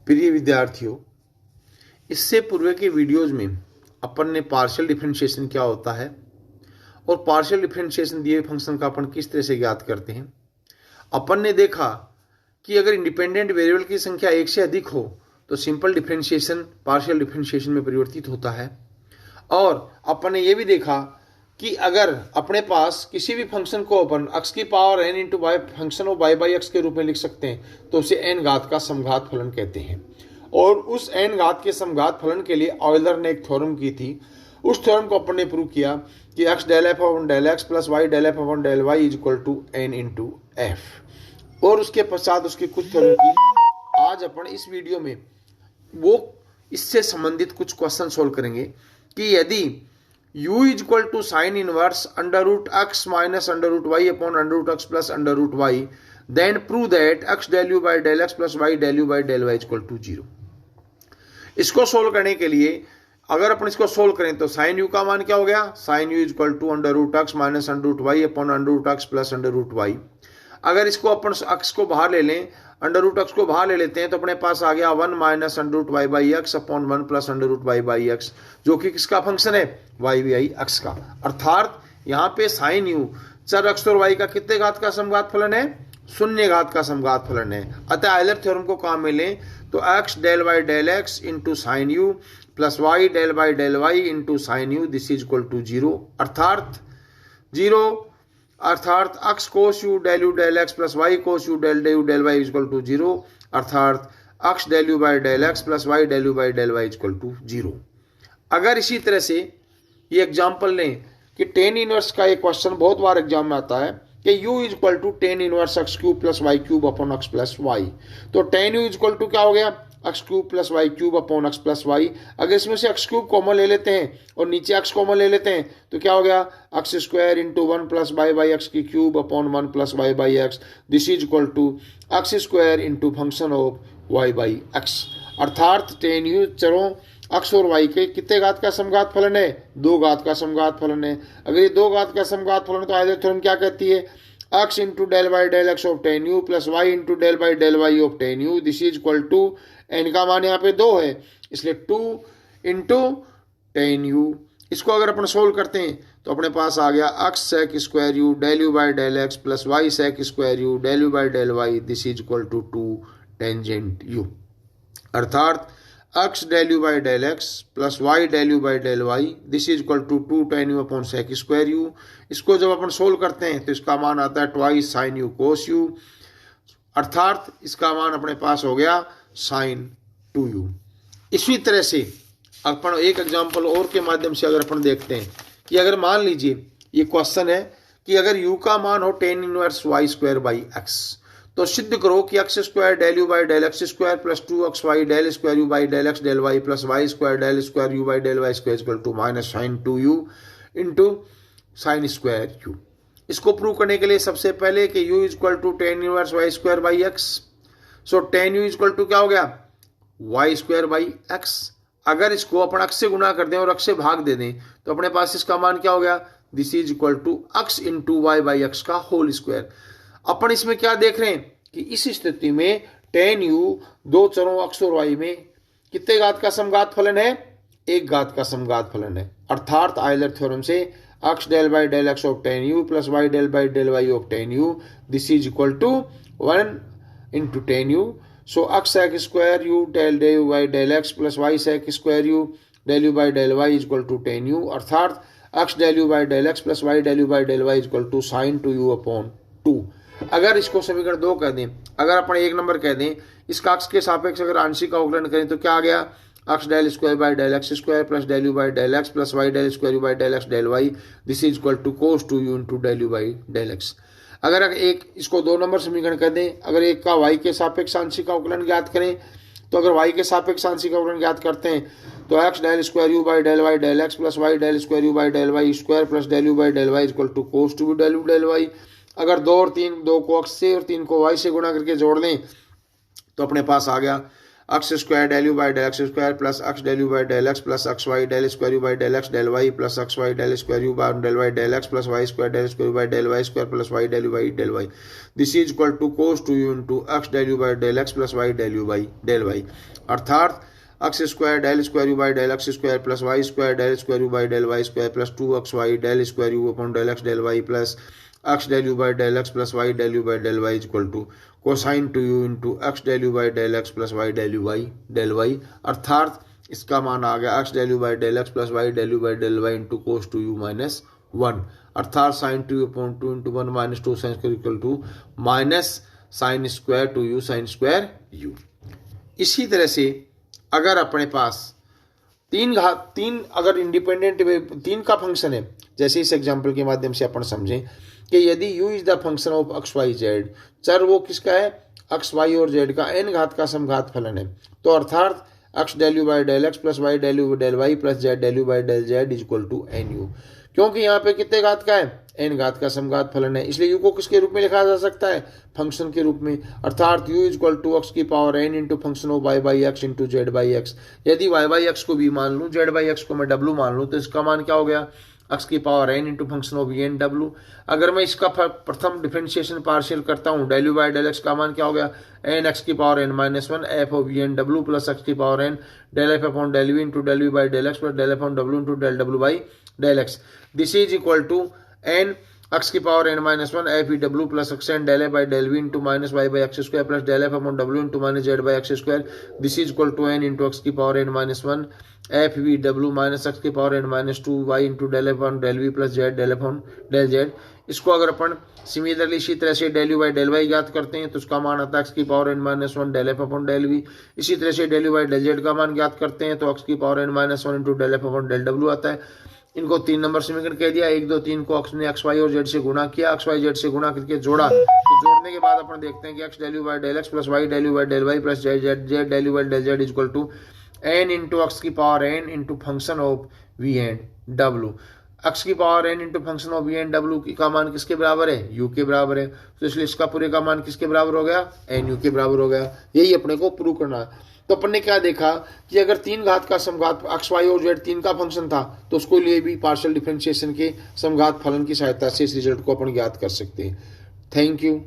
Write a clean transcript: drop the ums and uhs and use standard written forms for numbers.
प्रिय विद्यार्थियों, इससे पूर्व के वीडियोज में अपन ने पार्शियल डिफरेंशिएशन क्या होता है और पार्शियल डिफरेंशिएशन दिए फंक्शन का अपन किस तरह से ज्ञात करते हैं। अपन ने देखा कि अगर इंडिपेंडेंट वेरिएबल की संख्या एक से अधिक हो तो सिंपल डिफरेंशिएशन पार्शियल डिफरेंशिएशन में परिवर्तित होता है। और अपन ने यह भी देखा कि अगर अपने पास किसी भी फंक्शन को अपन x की power n into y function of y by x के रूप में लिख सकते हैं तो उसे n घात का समघात फलन कहते हैं। और उस n घात के समघात फलन के लिए ऑयलर ने एक थ्योरम की थी। उस थ्योरम को अपन ने प्रूव किया कि x del f upon del x plus y del f upon del y is equal to n into f. और उसके पश्चात उसकी कुछ थ्योरम की। आज अपन इस वीडियो में वो इससे संबंधित कुछ क्वेश्चन सोल्व करेंगे कि यदि u is equal to sine inverse under root x minus under root y upon under root x plus under root y, then prove that x del u by del x plus y del u by del y is equal to 0। इसको solve करने के लिए अगर अपन इसको solve करें तो sign u का मान क्या हो गया, sine u is equal to under root x minus under root y upon under root x plus under root y. अगर इसको अपन एक्स को बाहर ले लें, अंडर रूट एक्स को बाहर ले लेते हैं तो अपने पास आ गया 1 minus under root y by x upon 1 plus under root y by x, जो कि किसका फंक्शन है, वाई बाई एक्स का। अर्थात यहाँ पे साइन यू चर एक्स और वाई का कितने घात का समघात फलन है, शून्य घात का समघात फलन है। अतः आयलर थ्योरम को काम में लें तो x del y del x into sine u plus y del y del y into sine u this is equal to 0। अर्थात x cos u del u del x plus y cos u del u del y is equal to 0। अर्थात x del u by del x plus y del u by del y is equal to 0। अगर इसी तरह से ये example लें कि tan inverse का एक क्वेश्चन बहुत बार एग्जाम में आता है कि u is equal to tan inverse x cube plus y cube upon x plus y। तो tan u is equal to क्या हो गया, x cube plus y cube upon x plus y. अगर इसमें से x क्यूब कॉमन ले लेते हैं और नीचे x कॉमन ले लेते हैं तो क्या हो गया, x square into 1 plus y by x की cube upon 1 plus y by x this is equal to x square into function of y by x. अर्थात टेन यू चरों x और y के कितने घात का समघात फलन है, 2 घात का समघात फलन है। अगर ये 2 घात का समघात फलन तो आयलर थ्योरम क्या कहती है, x into del by del x of tan u plus y into del by del y of tan u this is equal to n का मान यहाँ पे 2 है इसलिए 2 इंटू टेन यू। इसको अगर अपन सोल्व करते हैं तो अपने पास आ गया x sec square u del u by del x plus y sec square u del u by del y this is equal to 2 tangent u. अर्थात x del u by del x plus y del u by del y this is equal to 2 tan u upon sec square u. इसको जब अपन solve करते हैं तो इसका मान आता है twice sign you cos you. अर्थात इसका मान अपने पास हो गया साइन 2u। इसी तरह से अपन एक एग्जांपल और के माध्यम से अगर अपन देखते हैं कि अगर मान लीजिए ये क्वेश्चन है कि अगर u का मान हो tan inverse y square by x तो सिद्ध करो कि x square del u by del x square plus 2x y del square u by del x del y plus y square del square u by del y square equal to minus sine 2u into sine square u. इसको prove करने के लिए सबसे पहले कि u is equal to tan inverse y square by x, so tan u is equal to क्या हो गया, वाई स्क्वायर बाई एक्स। अगर इसको अपन एक्स से गुना कर दें और एक्स से भाग दे दें तो अपने पास इसका मान क्या हो गया, this is equal to x into y by x का होल स्क्वायर। अपन इसमें क्या देख रहे हैं कि इस स्थिति में टेन यू 2 चरों एक्स और वाई में कितने घात का समघात फलन है, 1 घात का समघात फलन है। अर्थात आयलर थ्योरम से x del by del x of tan u plus y del by del y of tan u this is equal to 1 into tan u. So x sec square u del del u by del x plus y sec square u del u by del y is equal to tan u. अर्थात x del u by del x plus y del u by del y is equal to sine 2u upon 2। अगर इसको समीकरण 2 कह दें, अगर अपन 1 number कह दें, इसका x के सापेक्ष अगर आंशिक का अवकलन करें तो क्या आ गया, x del square by del x square plus del u by del x plus y del square u by del x del y this is equal to cos 2u into del u by del x. अगर एक इसको 2 number समीकरण कर दें, अगर एक का y के सापेक्ष आंशिक अवकलन ज्ञात करें तो अगर y के सापेक्ष आंशिक अवकलन ज्ञात करते हैं तो x del square u by del y del x plus y del square u by del y square plus del u by del y equal to cos 2u del u del y. अगर 2 और 3 2 को x से और 3 को y से गुणा करके जोड़ दें तो अपने पास आ गया x square del u by del x square plus x del u by del x plus x y del square u by del x del y plus x y del square u by del y del x plus y square del square u by del y square plus y del u by del y. This is equal to cos two u into x del u by del x plus y del u by del y. अर्थात x square del square u by del x square plus y square del square u by del y square plus 2xy del square u upon del x del y plus x del u by del x plus y del u by del y equal to cosine two u into x del u by del x plus y del u by del y. अर्थात इसका मान आ गया x del u by del x plus y del u by del y into cos two u minus 1. अर्थात sine two u upon 2 into 1 minus 2 sine square equal to minus sine square two u sine square u. इसी तरह से अगर अपने पास तीन अगर independent तीन का फंक्शन है, जैसे इस एग्जांपल के माध्यम से अपन समझें कि यदि u is the function of x y z, चर वो किसका है, एक्स वाई और जेड का n घात का समघात फलन है. तो अर्थात x del u by del x plus y del u del y plus z del u by del z is equal to n u. क्योंकि यहाँ पे कितने घात का है, n घात का समघात फलन है, इसलिए u को किसके रूप में लिखा जा सकता है, फंक्शन के रूप में. अर्थात u is equal to x की power n into function of y by x into z by x. यदि y बाई एक्स को v मान लूँ, जेड बाई एक्स को मैं w मान लूँ, तो इसका मान क्या हो गया, एक्स की power n into function of N W. अगर मैं इसका प्रथम डिफरेंशिएशन पार्शियल करता हूँ, del u by del x का मान क्या हो गया, एन एक्स की power n minus 1 F of N W plus x की power n del f upon del we into del we by del x plus del f upon W into del W by del x. This is equal to N x की power n minus 1 F E W plus x N del A by del we into minus Y by x square plus del f upon W into minus Z by x square. This is equal to n into x की power n minus 1 F V W minus x की power n minus 2 Y into del f upon del we plus z del f upon del z. इसको अगर अपन similarly इसी तरह से del u by del y ज्ञात करते हैं तो उसका मान आता है एक्स की power n minus 1 del f upon del v. इसी तरह से del u by del z का मान ज्ञात करते हैं तो एक्स की power n minus 1 into del f upon del डब्लू आता है. इनको 3 नंबर समीकरण कह दिया, 1 2 3 को ने एक्स वाई और जेड से गुणा किया, एक्स वाई जेड से गुणा करके जोड़ा. तो जोड़ने के बाद अपन देखते हैं कि x del u by del x plus y del u by del y plus z z del u by del z is equal to n into x की power n into function of v and डब्लू. X की power n into function of v and डब्लू का मान किसके बराबर है, u के बराबर है. तो इसलिए इसका पूरे का मान किसके बराबर हो गया, एन यू के बराबर हो गया. यही अपने को प्रूव करना है. तो अपन ने क्या देखा कि अगर 3 घात का समघात एक्स वाई और जेड 3 का फंक्शन था तो उसको लिए भी पार्शियल डिफरेंशिएशन के समघात फलन की सहायता से इस रिजल्ट को अपन ज्ञात कर सकते हैं. Thank you.